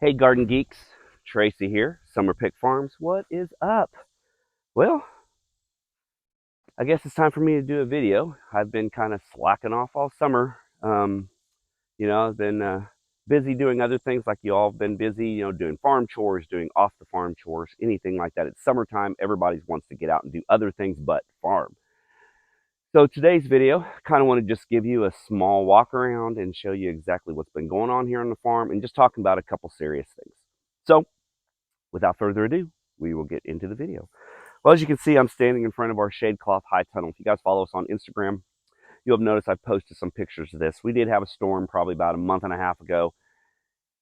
Hey Garden Geeks, Tracy here, Summer Pick Farms. What is up? Well, I guess it's time for me to do a video. I've been kind of slacking off all summer. I've been busy doing other things like you all have been busy, doing farm chores, doing off the farm chores, anything like that. It's summertime. Everybody wants to get out and do other things but farm. So today's video, I kind of want to just give you a small walk around and show you exactly what's been going on here on the farm and just talking about a couple serious things. So without further ado, we will get into the video. Well, as you can see, I'm standing in front of our shade cloth high tunnel. If you guys follow us on Instagram, you'll have noticed I've posted some pictures of this. We did have a storm probably about a month and a half ago.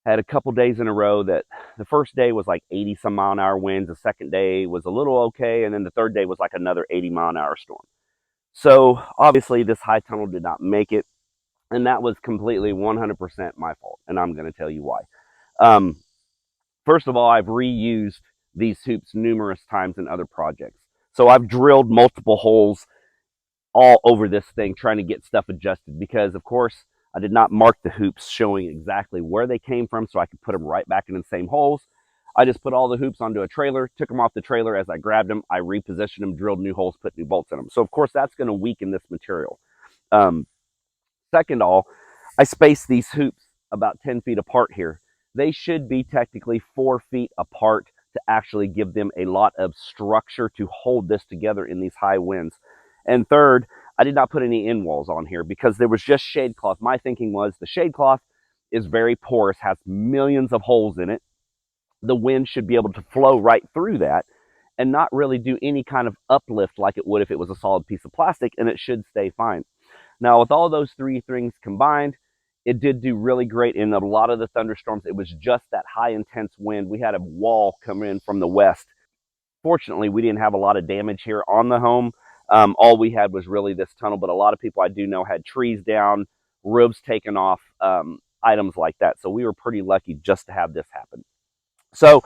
Had a couple days in a row that the first day was like 80 some mile an hour winds. The second day was a little okay. And then the third day was like another 80 mile an hour storm. So obviously this high tunnel did not make it. And that was completely 100% my fault. And I'm going to tell you why. First of all, I've reused these hoops numerous times in other projects. So I've drilled multiple holes all over this thing trying to get stuff adjusted because, of course, I did not mark the hoops showing exactly where they came from so I could put them right back in the same holes. I just put all the hoops onto a trailer, took them off the trailer. As I grabbed them, I repositioned them, drilled new holes, put new bolts in them. So, of course, that's going to weaken this material. Second of all, I spaced these hoops about 10 feet apart here. They should be technically 4 feet apart to actually give them a lot of structure to hold this together in these high winds. And third, I did not put any end walls on here because there was just shade cloth. My thinking was the shade cloth is very porous, has millions of holes in it. The wind should be able to flow right through that and not really do any kind of uplift like it would if it was a solid piece of plastic, and it should stay fine. Now, with all those three things combined, it did do really great in a lot of the thunderstorms. It was just that high intense wind. We had a wall come in from the west. Fortunately, we didn't have a lot of damage here on the home. All we had was really this tunnel, but a lot of people I do know had trees down, roofs taken off, items like that. So we were pretty lucky just to have this happen. So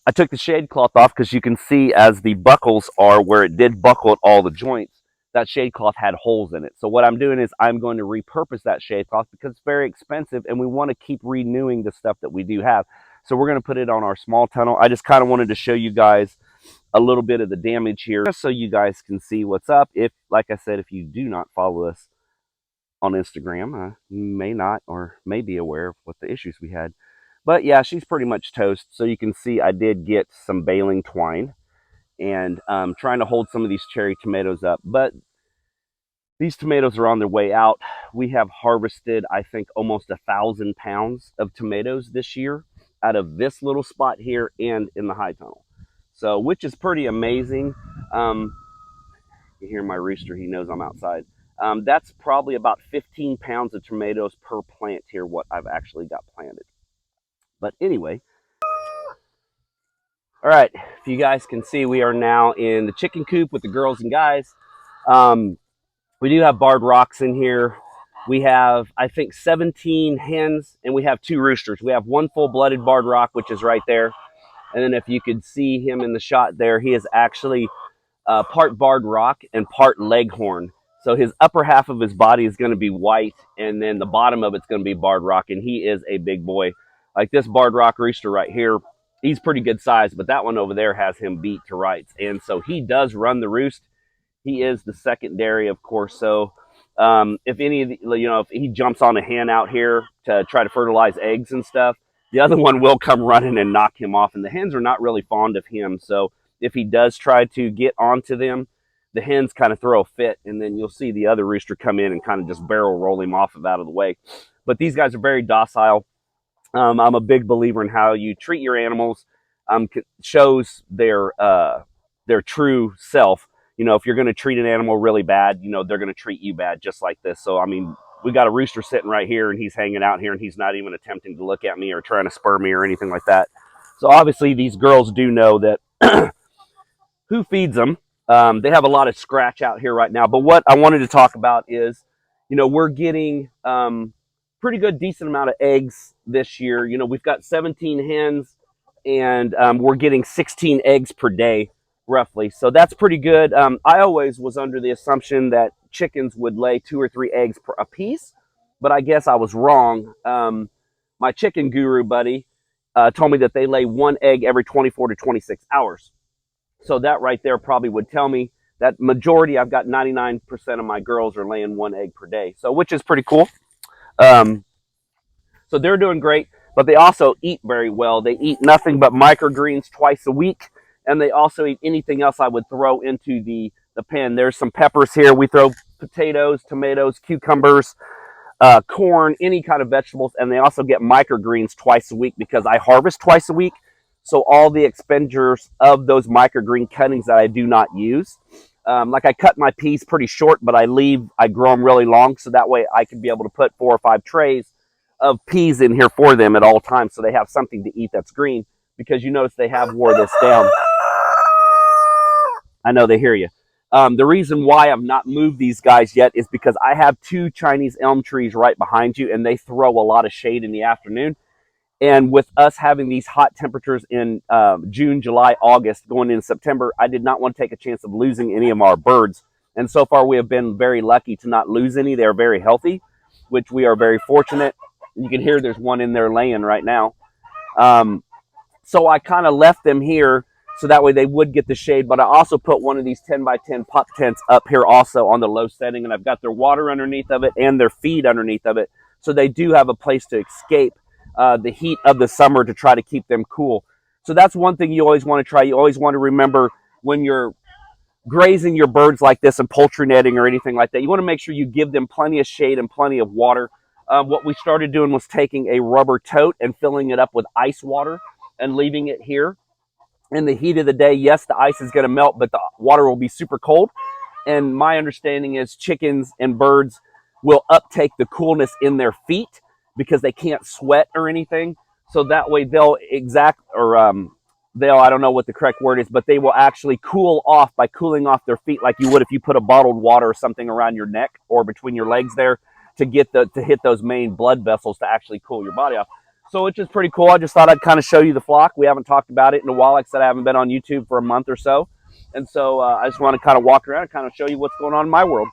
I took the shade cloth off because you can see as the buckles are where it did buckle at all the joints, that shade cloth had holes in it. So what I'm doing is I'm going to repurpose that shade cloth because it's very expensive and we want to keep renewing the stuff that we do have. So we're going to put it on our small tunnel. I just kind of wanted to show you guys a little bit of the damage here just so you guys can see what's up. If, like I said, if you do not follow us on Instagram, you may not or may be aware of what the issues we had. But yeah, she's pretty much toast. So you can see I did get some baling twine and trying to hold some of these cherry tomatoes up. But these tomatoes are on their way out. We have harvested, I think, almost 1,000 pounds of tomatoes this year out of this little spot here and in the high tunnel. So, which is pretty amazing. You hear my rooster, he knows I'm outside. That's probably about 15 pounds of tomatoes per plant here, what I've actually got planted. But anyway, all right, if you guys can see, we are now in the chicken coop with the girls and guys. We do have barred rocks in here. We have, I think, 17 hens, and we have 2 roosters. We have one full-blooded barred rock, which is right there. And then if you could see him in the shot there, he is actually part barred rock and part leghorn. So his upper half of his body is going to be white, and then the bottom of it's going to be barred rock, and he is a big boy. Like this barred rock rooster right here, he's pretty good size, but that one over there has him beat to rights. And so he does run the roost. He is the secondary, of course. So if any of the, if he jumps on a hen out here to try to fertilize eggs and stuff, the other one will come running and knock him off. And the hens are not really fond of him. So if he does try to get onto them, the hens kind of throw a fit, and then you'll see the other rooster come in and kind of just barrel roll him off out of the way. But these guys are very docile. I'm a big believer in how you treat your animals. Shows their true self. If you're going to treat an animal really bad, they're going to treat you bad just like this. So, I mean, we got a rooster sitting right here, and he's hanging out here, and he's not even attempting to look at me or trying to spur me or anything like that. So, obviously, these girls do know that who feeds them. They have a lot of scratch out here right now. But what I wanted to talk about is, we're getting pretty good, decent amount of eggs this year. We've got 17 hens, and we're getting 16 eggs per day, roughly. So that's pretty good. I always was under the assumption that chickens would lay 2 or 3 eggs a piece, but I guess I was wrong. My chicken guru buddy told me that they lay one egg every 24 to 26 hours. So that right there probably would tell me that majority, I've got 99% of my girls are laying one egg per day. So, which is pretty cool. Um, so they're doing great, but they also eat very well. They eat nothing but microgreens twice a week, and they also eat anything else I would throw into the pen. There's some peppers here. We throw potatoes, tomatoes, cucumbers, corn, any kind of vegetables, and they also get microgreens twice a week because I harvest twice a week. So all the expenditures of those microgreen cuttings that I do not use, like I cut my peas pretty short, but I grow them really long, so that way I can be able to put 4 or 5 trays of peas in here for them at all times, so they have something to eat that's green. Because you notice they have wore this down. I know they hear you. The reason why I've not moved these guys yet is because I have 2 Chinese elm trees right behind you, and they throw a lot of shade in the afternoon. And with us having these hot temperatures in June, July, August, going into September, I did not want to take a chance of losing any of our birds. And so far, we have been very lucky to not lose any. They're very healthy, which we are very fortunate. You can hear there's one in there laying right now. So I kind of left them here so that way they would get the shade. But I also put one of these 10 by 10 pup tents up here also on the low setting, and I've got their water underneath of it and their feed underneath of it. So they do have a place to escape the heat of the summer to try to keep them cool. So that's one thing you always want to try. You always want to remember when you're grazing your birds like this and poultry netting or anything like that, you want to make sure you give them plenty of shade and plenty of water. What we started doing was taking a rubber tote and filling it up with ice water and leaving it here. In the heat of the day, yes, the ice is going to melt, but the water will be super cold. And my understanding is chickens and birds will uptake the coolness in their feet because they can't sweat or anything. So that way they'll, I don't know what the correct word is, but they will actually cool off by cooling off their feet like you would if you put a bottled water or something around your neck or between your legs there to hit those main blood vessels to actually cool your body off. So it's just pretty cool. I just thought I'd kind of show you the flock. We haven't talked about it in a while. Like I said, I haven't been on YouTube for a month or so. And so I just want to kind of walk around and kind of show you what's going on in my world.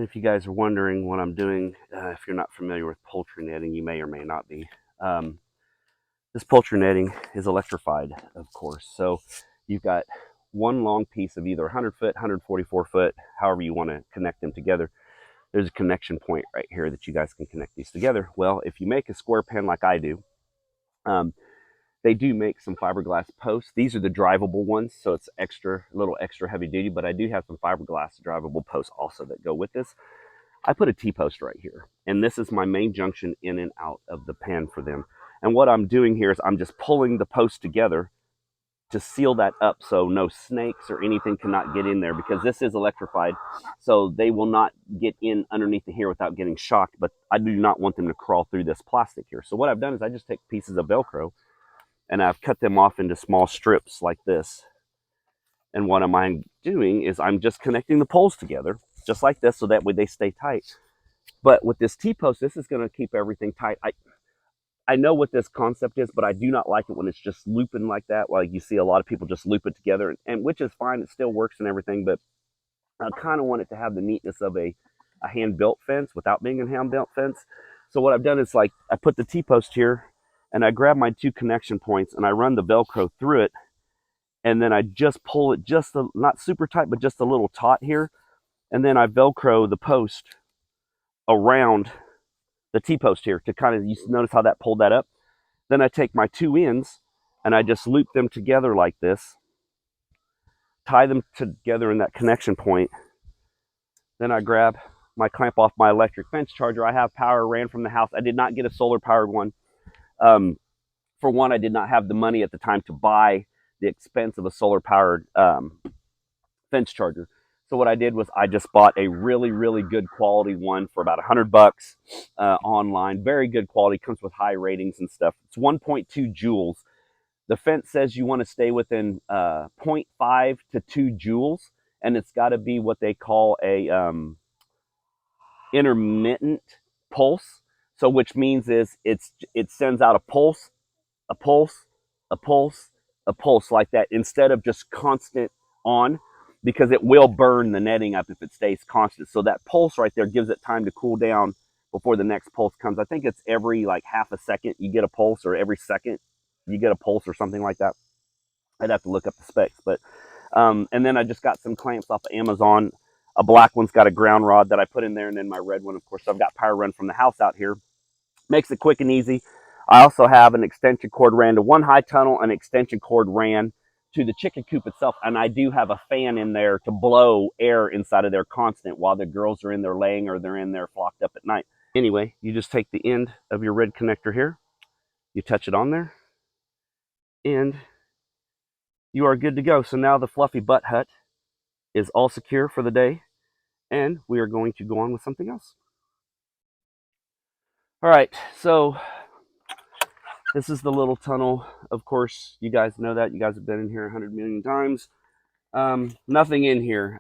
If you guys are wondering what I'm doing, if you're not familiar with poultry netting, you may or may not be. Um, this poultry netting is electrified, of course. So you've got one long piece of either 100 foot, 144 foot, however you want to connect them together. There's a connection point right here that you guys can connect these together. Well, if you make a square pen like I do, um, they do make some fiberglass posts. These are the drivable ones, so it's a little extra heavy duty, but I do have some fiberglass drivable posts also that go with this. I put a T-post right here, and this is my main junction in and out of the pen for them. And what I'm doing here is I'm just pulling the post together to seal that up so no snakes or anything cannot get in there, because this is electrified, so they will not get in underneath the here without getting shocked. But I do not want them to crawl through this plastic here. So what I've done is I just take pieces of Velcro and I've cut them off into small strips like this. And what I'm doing is I'm just connecting the poles together just like this so that way they stay tight. But with this T-post, this is going to keep everything tight. I know what this concept is, but I do not like it when it's just looping like that. Like you see a lot of people just loop it together, and which is fine. It still works and everything, but I kind of want it to have the neatness of a hand-built fence without being a hand-built fence. So what I've done is like I put the T-post here, and I grab my 2 connection points, and I run the Velcro through it, and then I just pull it not super tight, but just a little taut here, and then I Velcro the post around the T-post here to kind of, you notice how that pulled that up. Then I take my two ends and I just loop them together like this, tie them together in that connection point. Then I grab my clamp off my electric fence charger. I have power, ran from the house. I did not get a solar powered one. For one, I did not have the money at the time to buy the expense of a solar powered fence charger. So what I did was I just bought a really, really good quality one for about $100 online. Very good quality, comes with high ratings and stuff. It's 1.2 joules. The fence says you want to stay within 0.5 to 2 joules, and it's got to be what they call a intermittent pulse. So which means is it sends out a pulse, a pulse, a pulse, a pulse like that instead of just constant on, because it will burn the netting up if it stays constant. So that pulse right there gives it time to cool down before the next pulse comes. I think it's every like half a second you get a pulse, or every second you get a pulse, or something like that. I'd have to look up the specs, but and then I just got some clamps off of Amazon. A black one's got a ground rod that I put in there, and then my red one, of course. So I've got power run from the house out here. Makes it quick and easy. I also have an extension cord ran to one high tunnel, an extension cord ran to the chicken coop itself, and I do have a fan in there to blow air inside of there constant while the girls are in there laying, or they're in there flocked up at night. Anyway, you just take the end of your red connector here, you touch it on there, and you are good to go. So now the fluffy butt hut is all secure for the day, and we are going to go on with something else. All right, so this is the little tunnel. Of course, you guys know that. You guys have been in here 100 million times. Nothing in here.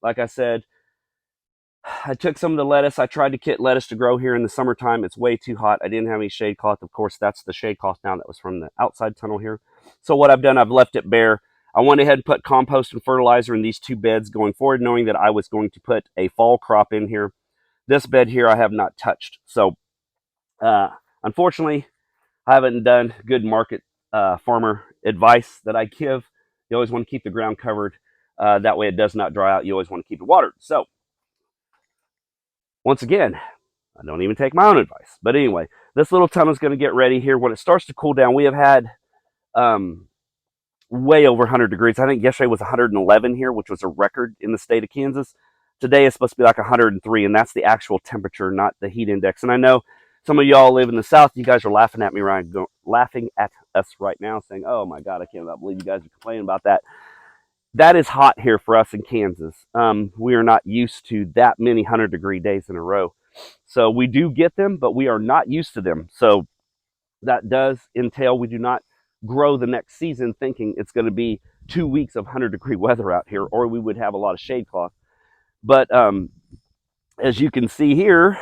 Like I said, I took some of the lettuce. I tried to get lettuce to grow here in the summertime. It's way too hot. I didn't have any shade cloth. Of course, that's the shade cloth now that was from the outside tunnel here. So what I've done, I've left it bare. I went ahead and put compost and fertilizer in these two beds going forward, knowing that I was going to put a fall crop in here. This bed here I have not touched. So unfortunately, I haven't done good market farmer advice that I give. You always want to keep the ground covered. That way it does not dry out. You always want to keep it watered. So once again, I don't even take my own advice. But anyway, this little tunnel is going to get ready here. When it starts to cool down, we have had way over 100 degrees. I think yesterday was 111 here, which was a record in the state of Kansas. Today is supposed to be like 103, and that's the actual temperature, not the heat index. And I know some of y'all live in the South. You guys are laughing at me laughing at us right now, saying, "Oh my God, I cannot believe you guys are complaining about that." That is hot here for us in Kansas. We are not used to that many 100-degree days in a row. So we do get them, but we are not used to them. So that does entail we do not grow the next season thinking it's going to be 2 weeks of 100-degree weather out here, or we would have a lot of shade cloth. But as you can see here,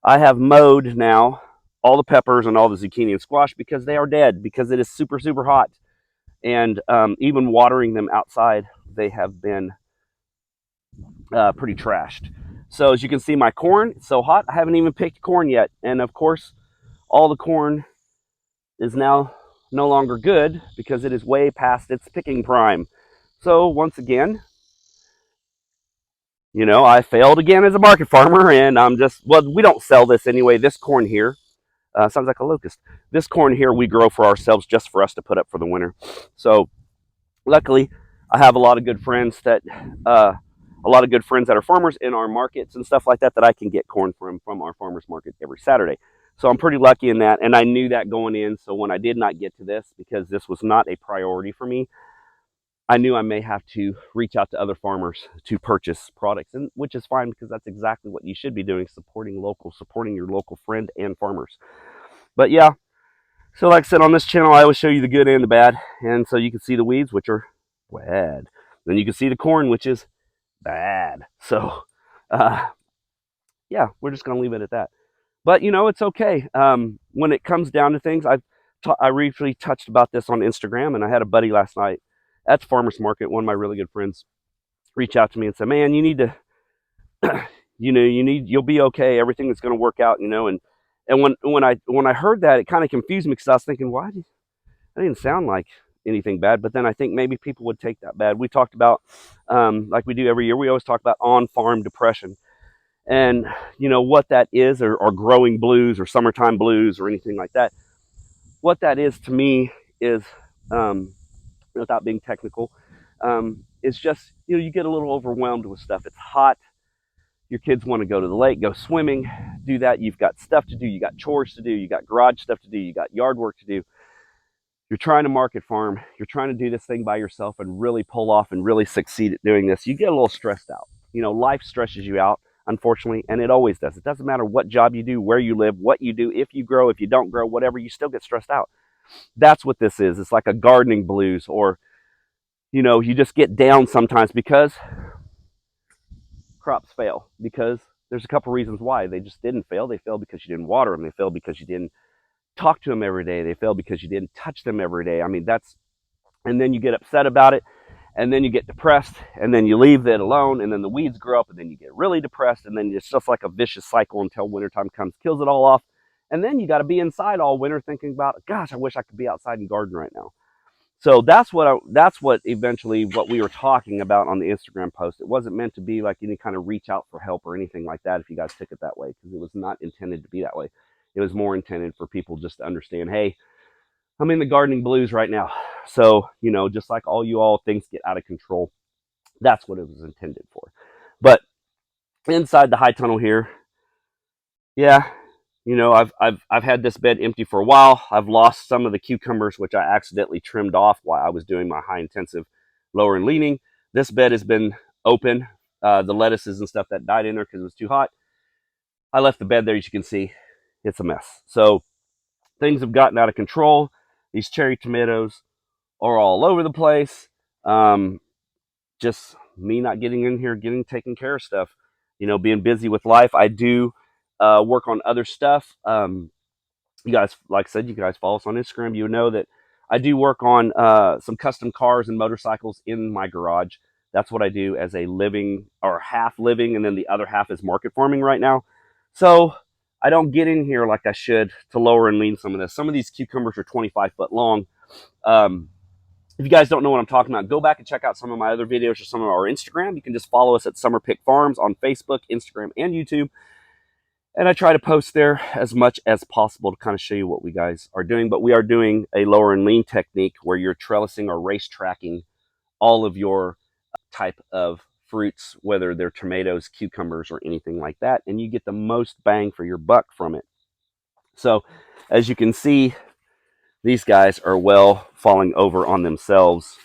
I have mowed now all the peppers and all the zucchini and squash because they are dead, because it is super, super hot. And even watering them outside, they have been pretty trashed. So as you can see, my corn, it's so hot, I haven't even picked corn yet. And of course, all the corn is now no longer good because it is way past its picking prime. So once again, you know, I failed again as a market farmer, and I'm just, well, we don't sell this anyway. This corn here, sounds like a locust. This corn here we grow for ourselves, just for us to put up for the winter. So luckily, I have a lot of good friends that are farmers in our markets and stuff like that I can get corn from our farmers market every Saturday. So I'm pretty lucky in that, and I knew that going in. So when I did not get to this, because this was not a priority for me, I knew I may have to reach out to other farmers to purchase products, and which is fine, because that's exactly what you should be doing, supporting your local friend and farmers. But yeah, so like I said, on this channel, I always show you the good and the bad, and so you can see the weeds, which are bad. Then you can see the corn, which is bad. So yeah, we're just going to leave it at that. But you know, it's okay. When it comes down to things, I briefly touched about this on Instagram, and I had a buddy last night at the farmer's market, one of my really good friends, reach out to me and say, "Man, you need to, you'll be okay. Everything is going to work out, you know." And when I heard that, it kind of confused me, because I was thinking, why that didn't sound like anything bad. But then I think maybe people would take that bad. We talked about, like we do every year, we always talk about on-farm depression. And you know what that is, or growing blues or summertime blues or anything like that. What that is to me is, without being technical, it's just, you know, you get a little overwhelmed with stuff. It's hot. Your kids want to go to the lake, go swimming, do that. You've got stuff to do. You got chores to do. You got garage stuff to do. You got yard work to do. You're trying to market farm. You're trying to do this thing by yourself and really pull off and really succeed at doing this. You get a little stressed out. You know, life stresses you out, unfortunately, and it always does. It doesn't matter what job you do, where you live, what you do, if you grow, if you don't grow, whatever, you still get stressed out. That's what this is. It's like a gardening blues, or, you know, you just get down sometimes because crops fail, because there's a couple reasons why they just didn't fail. They failed because you didn't water them. They failed because you didn't talk to them every day. They failed because you didn't touch them every day. I mean, that's, and then you get upset about it, and then you get depressed, and then you leave it alone, and then the weeds grow up, and then you get really depressed, and then it's just like a vicious cycle until wintertime comes, kills it all off. And then you got to be inside all winter thinking about, gosh, I wish I could be outside and garden right now. So that's what eventually what we were talking about on the Instagram post. It wasn't meant to be like any kind of reach out for help or anything like that, if you guys took it that way, because it was not intended to be that way. It was more intended for people just to understand, hey, I'm in the gardening blues right now. So, you know, just like all you all, things get out of control. That's what it was intended for. But inside the high tunnel here, yeah, you know, I've had this bed empty for a while. I've lost some of the cucumbers, which I accidentally trimmed off while I was doing my high intensive lower and leaning. This bed has been open. The lettuces and stuff that died in there because it was too hot. I left the bed there, as you can see. It's a mess. So things have gotten out of control. These cherry tomatoes are all over the place. Just me not getting in here, taking care of stuff, you know, being busy with life. I do work on other stuff. You guys, like I said, you guys follow us on Instagram. You know that I do work on some custom cars and motorcycles in my garage. That's what I do as a living, or half living, and then the other half is market farming right now. So I don't get in here like I should to lower and lean some of this. Some of these cucumbers are 25 foot long. If you guys don't know what I'm talking about, go back and check out some of my other videos or some of our Instagram. You can just follow us at Summer Pick Farms on Facebook, Instagram, and YouTube. And I try to post there as much as possible to kind of show you what we guys are doing. But we are doing a lower and lean technique where you're trellising or race tracking all of your type of fruits, whether they're tomatoes, cucumbers, or anything like that. And you get the most bang for your buck from it. So as you can see, these guys are well falling over on themselves.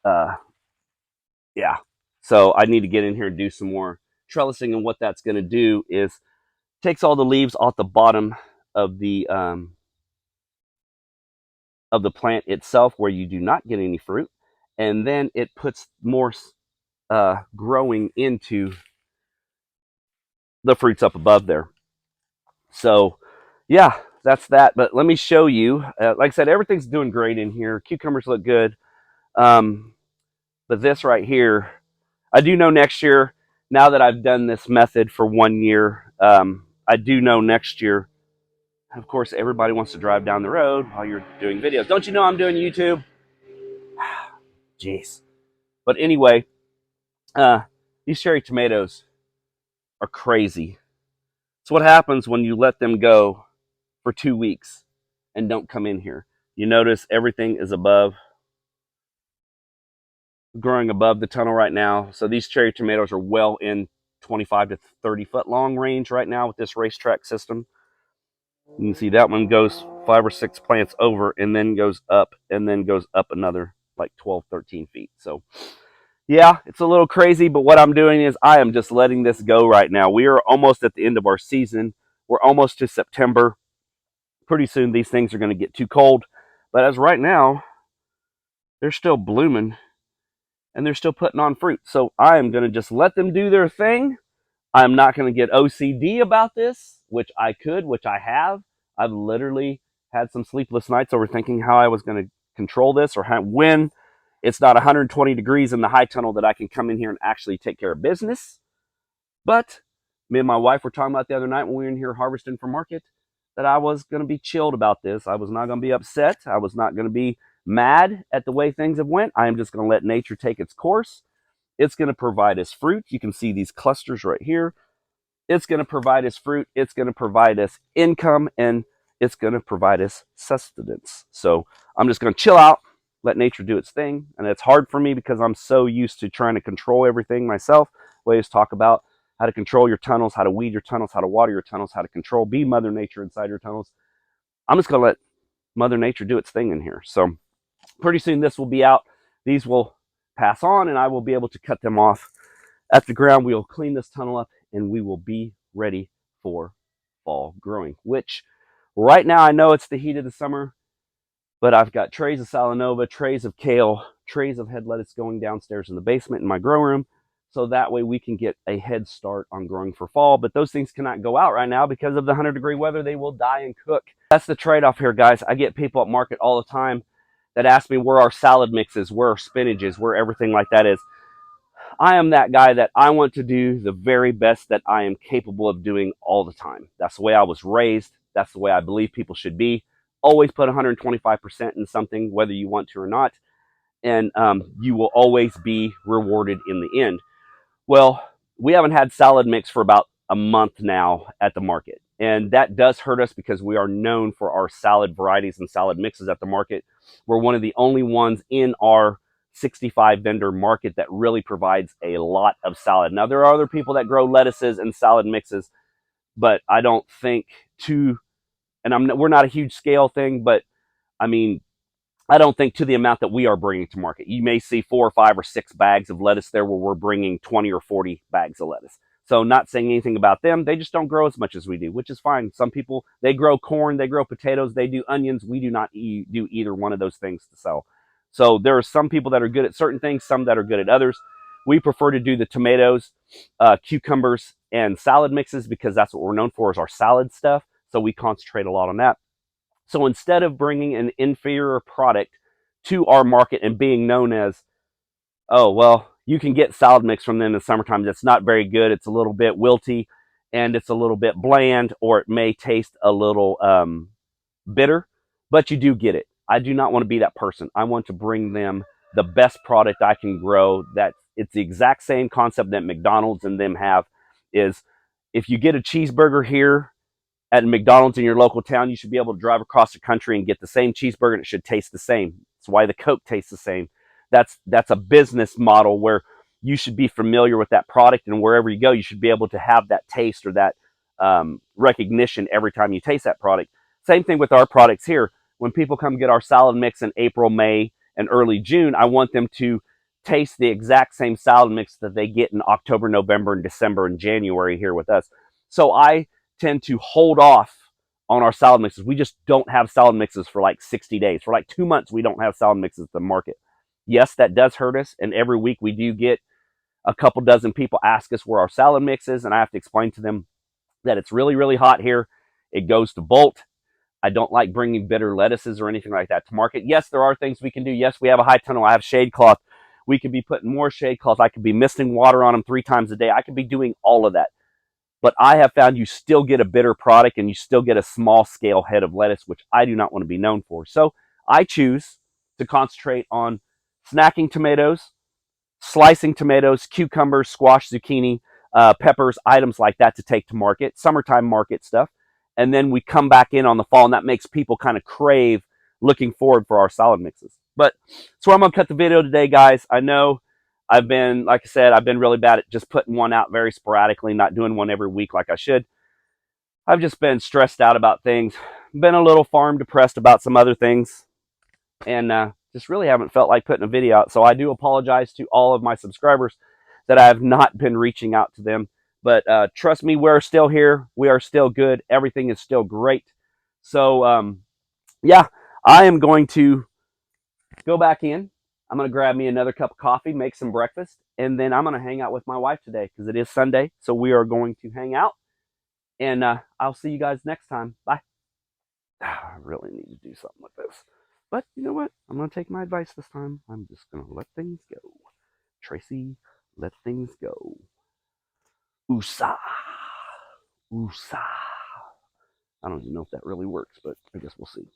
Yeah. So I need to get in here and do some more trellising. And what that's going to do is takes all the leaves off the bottom of the plant itself, where you do not get any fruit, and then it puts more growing into the fruits up above there. So yeah, that's that. But let me show you. Like I said, everything's doing great in here. Cucumbers look good. But this right here, I do know next year, now that I've done this method for 1 year, I do know next year, of course, everybody wants to drive down the road while you're doing videos. Don't you know I'm doing YouTube? Jeez. But anyway, these cherry tomatoes are crazy. It's what happens when you let them go for 2 weeks and don't come in here. You notice everything is growing above the tunnel right now. So these cherry tomatoes are well in 25 to 30 foot long range right now with this racetrack system. You can see that one goes 5 or 6 plants over and then goes up another like 12, 13 feet. So yeah, it's a little crazy, but what I'm doing is I am just letting this go right now. We are almost at the end of our season. We're almost to September. Pretty soon these things are going to get too cold. But as right now, they're still blooming and they're still putting on fruit. So I am going to just let them do their thing. I'm not going to get OCD about this, which I could, which I have. I've literally had some sleepless nights over thinking how I was going to control this, or when it's not 120 degrees in the high tunnel that I can come in here and actually take care of business. But me and my wife were talking about the other night when we were in here harvesting for market, that I was going to be chilled about this. I was not going to be upset. I was not going to be mad at the way things have went. I am just going to let nature take its course. It's going to provide us fruit. You can see these clusters right here. It's going to provide us fruit. It's going to provide us income, and it's going to provide us sustenance. So I'm just going to chill out, let nature do its thing. And it's hard for me because I'm so used to trying to control everything myself. We always talk about how to control your tunnels, how to weed your tunnels, how to water your tunnels, how to control, be Mother Nature inside your tunnels. I'm just going to let Mother Nature do its thing in here. So pretty soon this will be out. These will pass on, and I will be able to cut them off at the ground. We will clean this tunnel up, and we will be ready for fall growing, which right now I know it's the heat of the summer, but I've got trays of Salanova, trays of kale, trays of head lettuce going downstairs in the basement in my grow room. So that way we can get a head start on growing for fall. But those things cannot go out right now because of the 100-degree weather. They will die and cook. That's the trade-off here, guys. I get people at market all the time that ask me where our salad mix is, where our spinach is, where everything like that is. I am that guy that I want to do the very best that I am capable of doing all the time. That's the way I was raised. That's the way I believe people should be. Always put 125% in something, whether you want to or not, and you will always be rewarded in the end. Well, we haven't had salad mix for about a month now at the market, and that does hurt us because we are known for our salad varieties and salad mixes at the market. We're one of the only ones in our 65 vendor market that really provides a lot of salad. Now, there are other people that grow lettuces and salad mixes, but I don't think we're not a huge scale thing, but I mean, I don't think to the amount that we are bringing to market. You may see 4 or 5 or 6 bags of lettuce there where we're bringing 20 or 40 bags of lettuce. So not saying anything about them. They just don't grow as much as we do, which is fine. Some people, they grow corn, they grow potatoes, they do onions. We do not do either one of those things to sell. So there are some people that are good at certain things, some that are good at others. We prefer to do the tomatoes, cucumbers, and salad mixes because that's what we're known for is our salad stuff. So we concentrate a lot on that. So instead of bringing an inferior product to our market and being known as, oh, well, you can get salad mix from them in the summertime that's not very good. It's a little bit wilty and it's a little bit bland, or it may taste a little bitter, but you do get it. I do not want to be that person. I want to bring them the best product I can grow. That it's the exact same concept that McDonald's and them have is if you get a cheeseburger here at McDonald's in your local town, you should be able to drive across the country and get the same cheeseburger and it should taste the same. That's why the Coke tastes the same. That's a business model where you should be familiar with that product, and wherever you go, you should be able to have that taste or that recognition every time you taste that product. Same thing with our products here. When people come get our salad mix in April, May, and early June, I want them to taste the exact same salad mix that they get in October, November, and December and January here with us. So I tend to hold off on our salad mixes. We just don't have salad mixes for like 60 days. For like 2 months, we don't have salad mixes at the market. Yes, that does hurt us. And every week we do get a couple dozen people ask us where our salad mix is. And I have to explain to them that it's really, really hot here. It goes to Bolt. I don't like bringing bitter lettuces or anything like that to market. Yes, there are things we can do. Yes, we have a high tunnel. I have shade cloth. We could be putting more shade cloth. I could be misting water on them 3 times a day. I could be doing all of that. But I have found you still get a bitter product and you still get a small scale head of lettuce, which I do not want to be known for. So I choose to concentrate on snacking tomatoes, slicing tomatoes, cucumbers, squash, zucchini, peppers, items like that to take to market, summertime market stuff. And then we come back in on the fall, and that makes people kind of crave looking forward for our salad mixes. But that's where I'm going to cut the video today, guys. I know like I said, I've been really bad at just putting one out very sporadically, not doing one every week like I should. I've just been stressed out about things, been a little farm depressed about some other things, and just really haven't felt like putting a video out. So I do apologize to all of my subscribers that I have not been reaching out to them. But trust me, we're still here. We are still good. Everything is still great. So, yeah, I am going to go back in. I'm going to grab me another cup of coffee, make some breakfast, and then I'm going to hang out with my wife today because it is Sunday. So we are going to hang out, and I'll see you guys next time. Bye. I really need to do something with this. But you know what? I'm going to take my advice this time. I'm just going to let things go. Tracy, let things go. Oosa. Oosa. I don't even know if that really works, but I guess we'll see.